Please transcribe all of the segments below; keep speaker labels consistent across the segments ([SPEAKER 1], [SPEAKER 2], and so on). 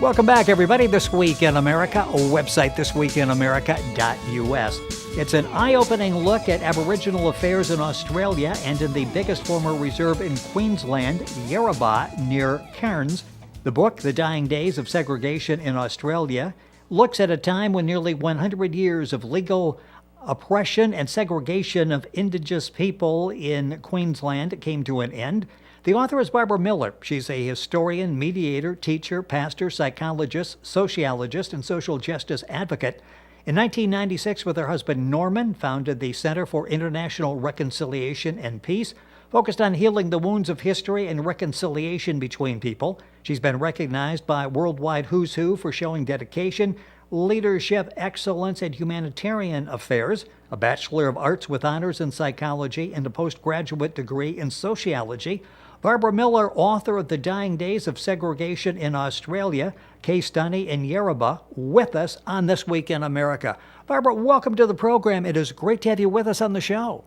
[SPEAKER 1] Welcome back, everybody. This Week in America, a website, thisweekinamerica.us. It's an eye-opening look at Aboriginal affairs in Australia and in the biggest former reserve in Queensland, Yarrabah, near Cairns. The book, The Dying Days of Segregation in Australia, looks at a time when nearly 100 years of legal oppression and segregation of Indigenous people in Queensland came to an end. The author is Barbara Miller. She's a historian, mediator, teacher, pastor, psychologist, sociologist, and social justice advocate. In 1996, with her husband Norman, founded the Center for International Reconciliation and Peace, focused on healing the wounds of history and reconciliation between people. She's been recognized by worldwide who's who for showing dedication, leadership, excellence, and humanitarian affairs, a Bachelor of Arts with honors in psychology, and a postgraduate degree in sociology. Barbara Miller, author of The Dying Days of Segregation in Australia, case study in Yarrabah, with us on This Week in America. Barbara, welcome to the program. It is great to have you with us on the show.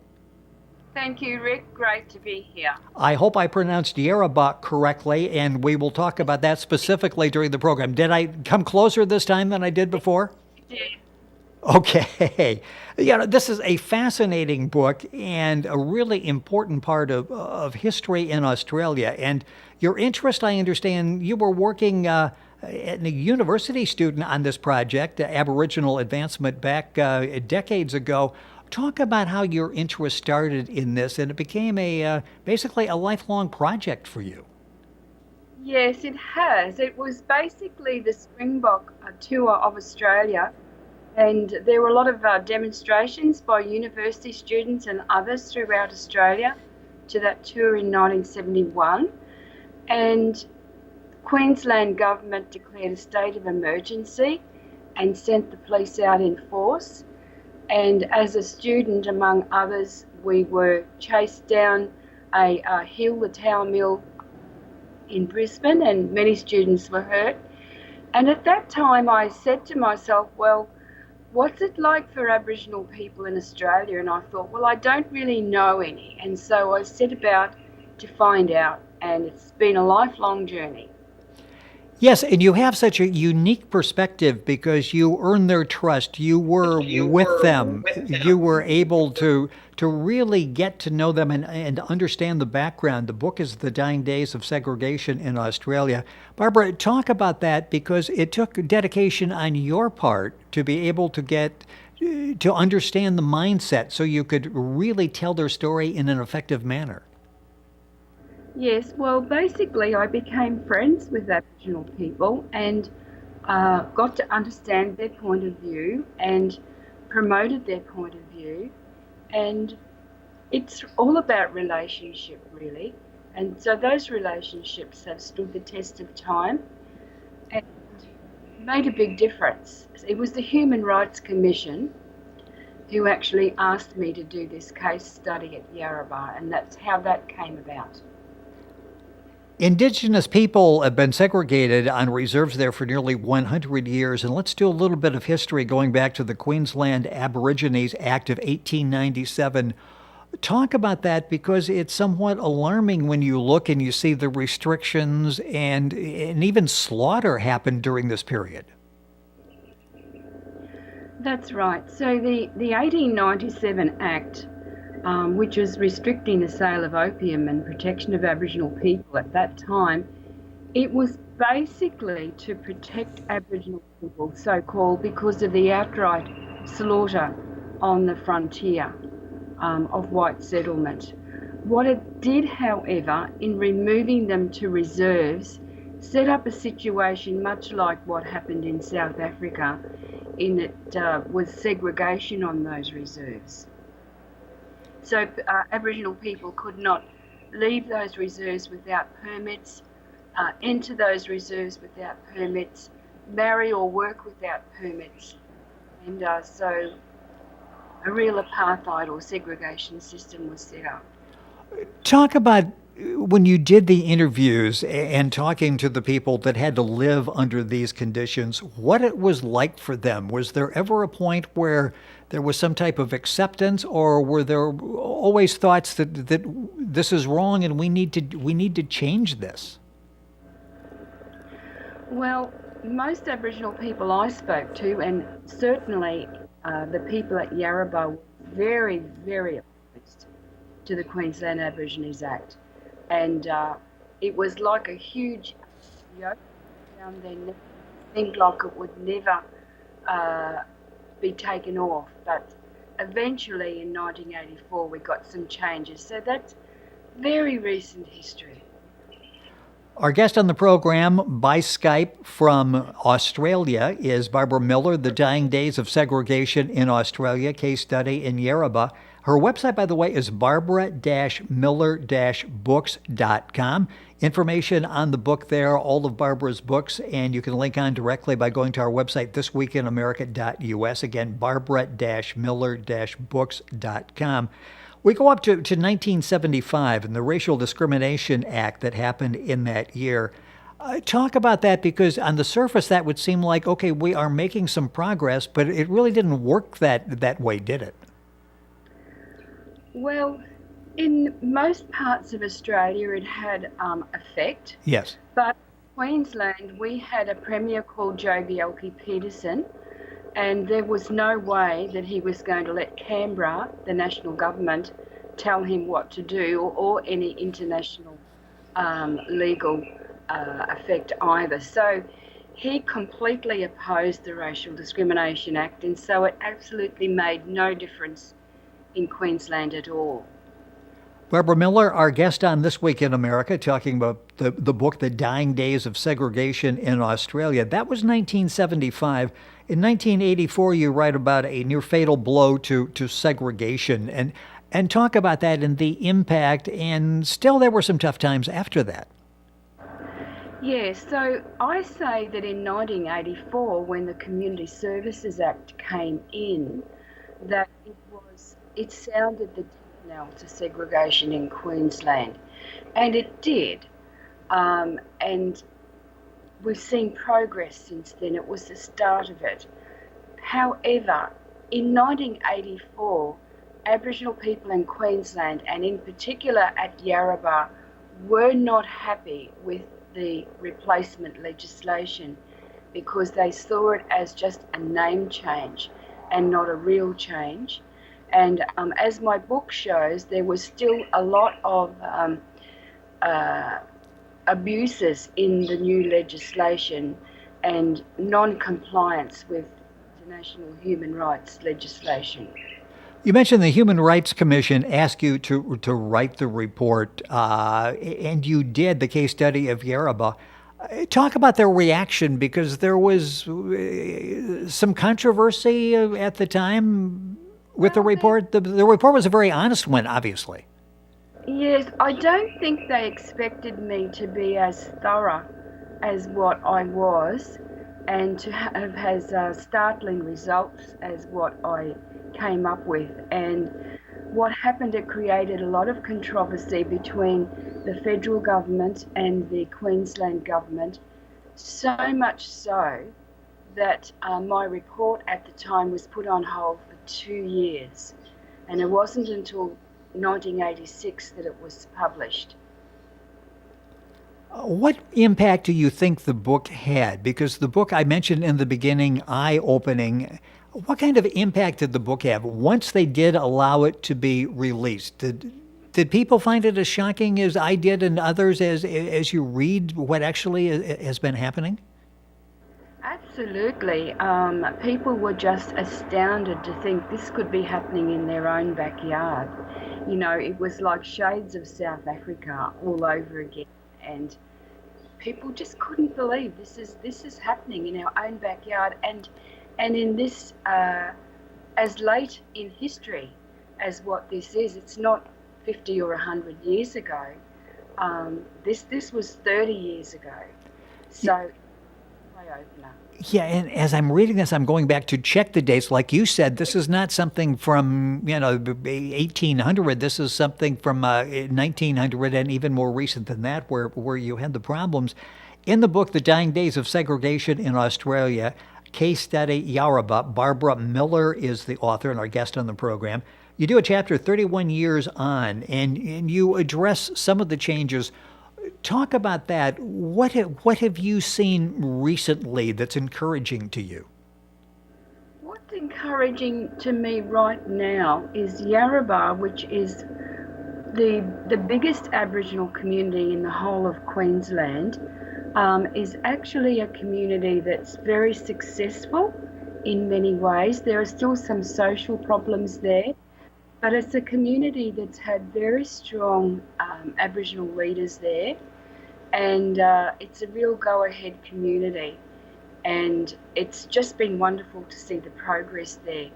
[SPEAKER 2] Thank you, Rick. Great to be here.
[SPEAKER 1] I hope I pronounced Yarrabah correctly, and we will talk about that specifically during the program. Did I come closer this time than I did before?
[SPEAKER 2] Yeah.
[SPEAKER 1] Okay. This is a fascinating book and a really important part of history in Australia. And your interest, I understand, you were working as a university student on this project, Aboriginal advancement, back decades ago. Talk about how your interest started in this, and it became basically a lifelong project for you.
[SPEAKER 2] Yes, it has. It was basically the Springbok tour of Australia. And there were a lot of demonstrations by university students and others throughout Australia to that tour in 1971. And Queensland government declared a state of emergency and sent the police out in force. And as a student, among others, we were chased down a hill, the Tower Mill in Brisbane, and many students were hurt. And at that time I said to myself, well, what's it like for Aboriginal people in Australia? And I thought, well, I don't really know any. And so I set about to find out, and it's been a lifelong journey.
[SPEAKER 1] Yes, and you have such a unique perspective because you earned their trust. You were with them. You were able to really get to know them and understand the background. The book is The Dying Days of Segregation in Australia. Barbara, talk about that, because it took dedication on your part to be able to get to understand the mindset so you could really tell their story in an effective manner.
[SPEAKER 2] Yes, well, basically I became friends with Aboriginal people and got to understand their point of view and promoted their point of view. And it's all about relationship, really. And so those relationships have stood the test of time and made a big difference. It was the Human Rights Commission who actually asked me to do this case study at Yarrabah, and that's how that came about.
[SPEAKER 1] Indigenous people have been segregated on reserves there for nearly 100 years, and let's do a little bit of history going back to the Queensland Aborigines Act of 1897. Talk about that, because it's somewhat alarming when you look and you see the restrictions and even slaughter happened during this period.
[SPEAKER 2] That's right. So the 1897 Act, which was restricting the sale of opium and protection of Aboriginal people at that time, it was basically to protect Aboriginal people, so-called, because of the outright slaughter on the frontier of white settlement. What it did, however, in removing them to reserves, set up a situation much like what happened in South Africa, in that was segregation on those reserves. So Aboriginal people could not leave those reserves without permits, enter those reserves without permits, marry or work without permits. And so a real apartheid or segregation system was set up.
[SPEAKER 1] Talk about when you did the interviews and talking to the people that had to live under these conditions, what it was like for them. Was there ever a point where there was some type of acceptance, or were there always thoughts that this is wrong and we need to change this?
[SPEAKER 2] Well, most Aboriginal people I spoke to, and certainly the people at Yarrabah, were very, very opposed to the Queensland Aborigines Act. And it was like a huge yoke around their neck. It seemed like it would never be taken off. But eventually in 1984 we got some changes. So that's very recent history.
[SPEAKER 1] Our guest on the program by Skype from Australia is Barbara Miller, The Dying Days of Segregation in Australia, case study in Yarrabah. Her website, by the way, is barbara-miller-books.com. Information on the book there, all of Barbara's books, and you can link on directly by going to our website, thisweekinamerica.us. Again, barbara-miller-books.com. We go up to 1975 and the Racial Discrimination Act that happened in that year. Talk about that, because on the surface that would seem like, okay, we are making some progress, but it really didn't work that way, did it?
[SPEAKER 2] Well, in most parts of Australia it had effect.
[SPEAKER 1] Yes.
[SPEAKER 2] But Queensland, we had a premier called Joe Bjelke-Petersen, and there was no way that he was going to let Canberra, the national government, tell him what to do, or any international legal effect either. So he completely opposed the Racial Discrimination Act, and so it absolutely made no difference in Queensland at all.
[SPEAKER 1] Barbara Miller, our guest on This Week in America, talking about the book, The Dying Days of Segregation in Australia. That was 1975. In 1984, you write about a near fatal blow to segregation, and talk about that and the impact, and still there were some tough times after that.
[SPEAKER 2] Yeah, so I say that in 1984, when the Community Services Act came in, that it sounded the death knell to segregation in Queensland, and it did. And we've seen progress since then. It was the start of it. However, in 1984, Aboriginal people in Queensland, and in particular at Yarrabah, were not happy with the replacement legislation because they saw it as just a name change and not a real change. And as my book shows, there was still a lot of abuses in the new legislation and non-compliance with international human rights legislation.
[SPEAKER 1] You mentioned the Human Rights Commission asked you to write the report, and you did, the case study of Yarrabah. Talk about their reaction, because there was some controversy at the time with the report. The report was a very honest one, obviously.
[SPEAKER 2] Yes, I don't think they expected me to be as thorough as what I was, and to have as startling results as what I came up with. And what happened, it created a lot of controversy between the federal government and the Queensland government, so much so that my report at the time was put on hold for 2 years, and it wasn't until 1986 that it was published.
[SPEAKER 1] What impact do you think the book had? Because the book, I mentioned in the beginning, eye-opening. What kind of impact did the book have once they did allow it to be released? Did people find it as shocking as I did, and others, as you read what actually has been happening?
[SPEAKER 2] Absolutely. People were just astounded to think this could be happening in their own backyard. You know, it was like shades of South Africa all over again, and people just couldn't believe this is happening in our own backyard, and in this as late in history as what this is. It's not 50 or 100 years ago. This was 30 years ago. So, eye-opener.
[SPEAKER 1] Yeah, and as I'm reading this, I'm going back to check the dates. Like you said, this is not something from 1800. This is something from 1900, and even more recent than that, where you had the problems. In the book, The Dying Days of Segregation in Australia, case study Yarrabah, Barbara Miller is the author and our guest on the program. You do a chapter 31 years on, and you address some of the changes. Talk about that. What have you seen recently that's encouraging to you?
[SPEAKER 2] What's encouraging to me right now is Yarrabah, which is the biggest Aboriginal community in the whole of Queensland, is actually a community that's very successful in many ways. There are still some social problems there, but it's a community that's had very strong Aboriginal leaders there, and it's a real go-ahead community. And it's just been wonderful to see the progress there.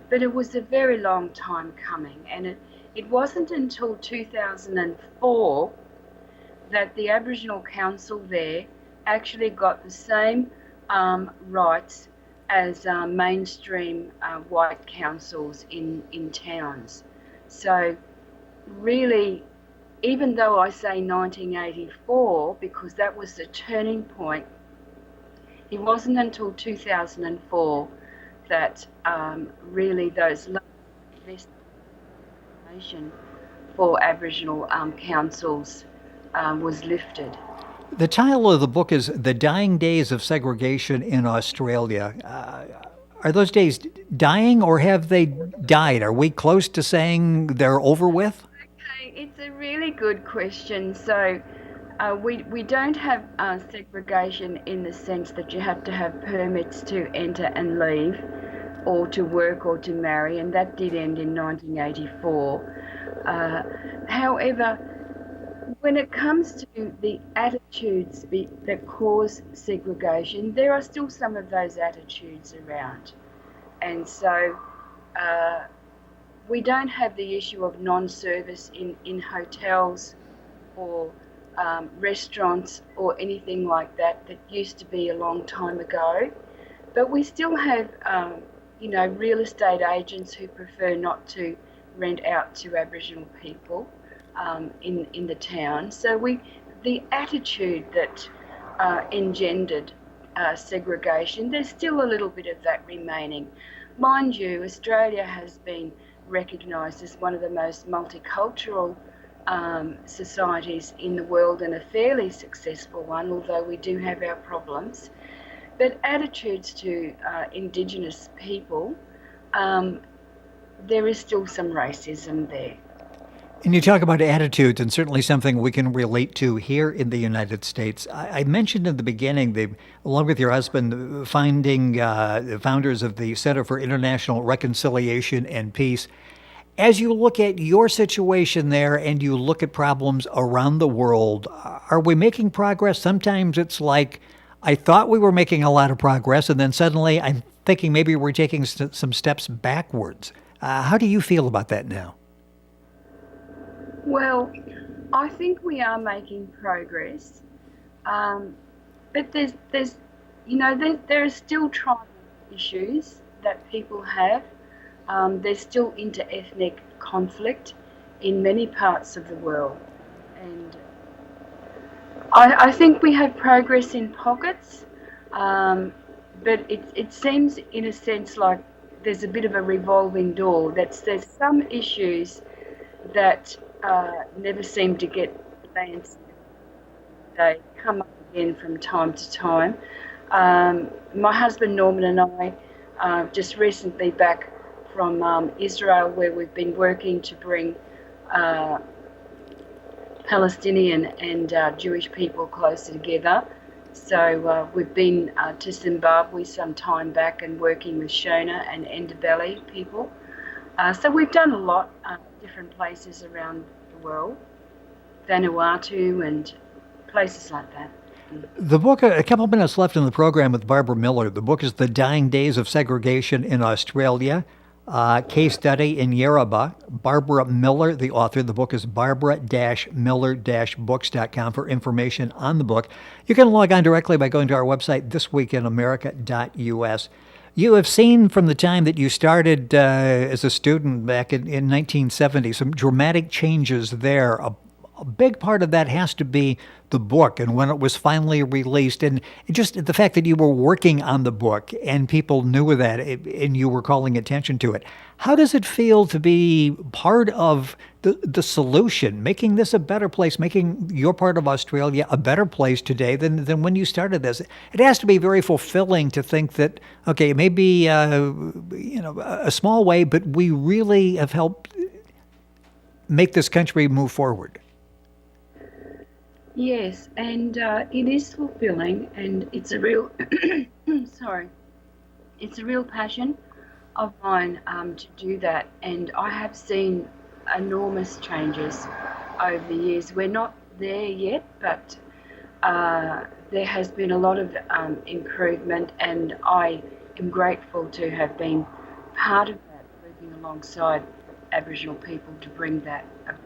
[SPEAKER 2] But it was a very long time coming, and it wasn't until 2004 that the Aboriginal Council there actually got the same rights as mainstream white councils in towns. So really, even though I say 1984, because that was the turning point, it wasn't until 2004 that really those investigation for Aboriginal councils was lifted.
[SPEAKER 1] The title of the book is The Dying Days of Segregation in Australia. Are those days dying or have they died? Are we close to saying they're over with?
[SPEAKER 2] Okay, it's a really good question. So we don't have segregation in the sense that you have to have permits to enter and leave, or to work or to marry, and that did end in 1984. However, when it comes to the attitudes that cause segregation, there are still some of those attitudes around. And so we don't have the issue of non-service in hotels or restaurants or anything like that used to be a long time ago. But we still have, real estate agents who prefer not to rent out to Aboriginal people in the town. So the attitude that engendered segregation, there's still a little bit of that remaining. Mind you, Australia has been recognised as one of the most multicultural societies in the world, and a fairly successful one, although we do have our problems. But attitudes to Indigenous people, there is still some racism there.
[SPEAKER 1] And you talk about attitudes, and certainly something we can relate to here in the United States. I mentioned in the beginning, along with your husband, finding the founders of the Center for International Reconciliation and Peace. As you look at your situation there and you look at problems around the world, are we making progress? Sometimes it's like, I thought we were making a lot of progress, and then suddenly I'm thinking maybe we're taking some steps backwards. How do you feel about that now?
[SPEAKER 2] Well, I think we are making progress, but there are still tribal issues that people have. There's still inter-ethnic conflict in many parts of the world, and I think we have progress in pockets, but it seems in a sense like there's a bit of a revolving door. There's some issues that never seem to get answered. They come up again from time to time. My husband Norman and I just recently back from Israel, where we've been working to bring Palestinian and Jewish people closer together. So we've been to Zimbabwe some time back and working with Shona and Ndebele people. So we've done a lot, different places around the world, Vanuatu and places like that.
[SPEAKER 1] The book, a couple minutes left in the program with Barbara Miller. The book is The Dying Days of Segregation in Australia, case study in Yarrabah. Barbara Miller, the author. The book is barbara-miller-books.com for information on the book. You can log on directly by going to our website, thisweekinamerica.us. You have seen from the time that you started as a student back in 1970 some dramatic changes there. a big part of that has to be the book and when it was finally released, and just the fact that you were working on the book and people knew of that and you were calling attention to it. How does it feel to be part of the solution, making this a better place, making your part of Australia a better place today than when you started this? It has to be very fulfilling to think that, okay, it may be a small way, but we really have helped make this country move forward.
[SPEAKER 2] Yes, and it is fulfilling, and it's a real it's a real passion of mine to do that, and I have seen enormous changes over the years. We're not there yet, but there has been a lot of improvement, and I am grateful to have been part of that, working alongside Aboriginal people to bring that about.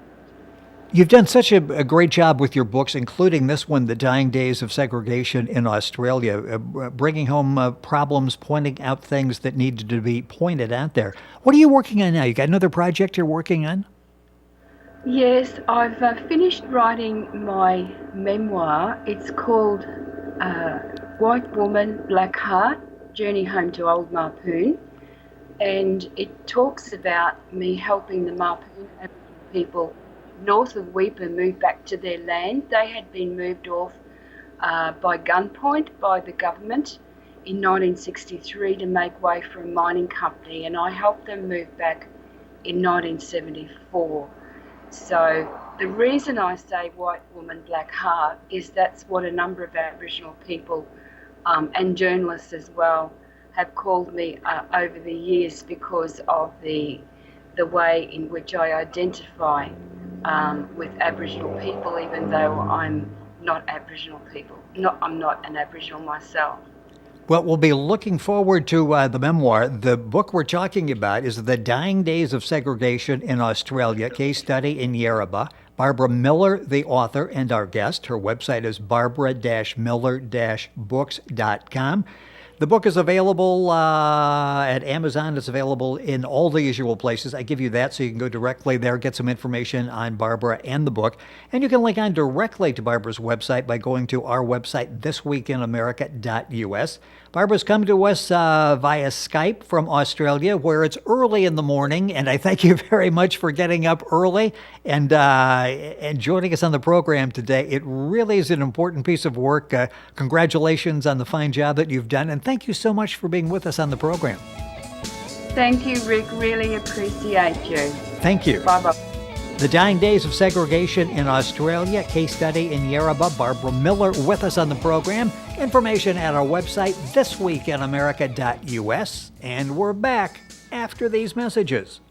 [SPEAKER 1] You've done such a great job with your books, including this one, The Dying Days of Segregation in Australia, bringing home problems, pointing out things that needed to be pointed out there. What are you working on now? You got another project you're working on?
[SPEAKER 2] Yes, I've finished writing my memoir. It's called White Woman, Black Heart, Journey Home to Old Mapoon. And it talks about me helping the Mapoon Aboriginal people north of Weipa move back to their land. They had been moved off by gunpoint by the government in 1963 to make way for a mining company, and I helped them move back in 1974. So the reason I say white woman, black heart is that's what a number of Aboriginal people and journalists as well have called me over the years because of the way in which I identify with Aboriginal people, even though I'm not Aboriginal people. I'm not an Aboriginal myself.
[SPEAKER 1] Well, we'll be looking forward to the memoir. The book we're talking about is The Dying Days of Segregation in Australia, case study in Yarrabah. Barbara Miller, the author and our guest. Her website is barbara-miller-books.com. The book is available at Amazon. It's available in all the usual places. I give you that so you can go directly there, get some information on Barbara and the book. And you can link on directly to Barbara's website by going to our website, thisweekinamerica.us. Barbara's come to us via Skype from Australia, where it's early in the morning, and I thank you very much for getting up early and joining us on the program today. It really is an important piece of work. Congratulations on the fine job that you've done, and thank you so much for being with us on the program.
[SPEAKER 2] Thank you, Rick. Really appreciate you.
[SPEAKER 1] Thank you.
[SPEAKER 2] Bye-bye.
[SPEAKER 1] The Dying Days of Segregation in Australia, case study in Yarrabah. Barbara Miller with us on the program. Information at our website, thisweekinamerica.us. And we're back after these messages.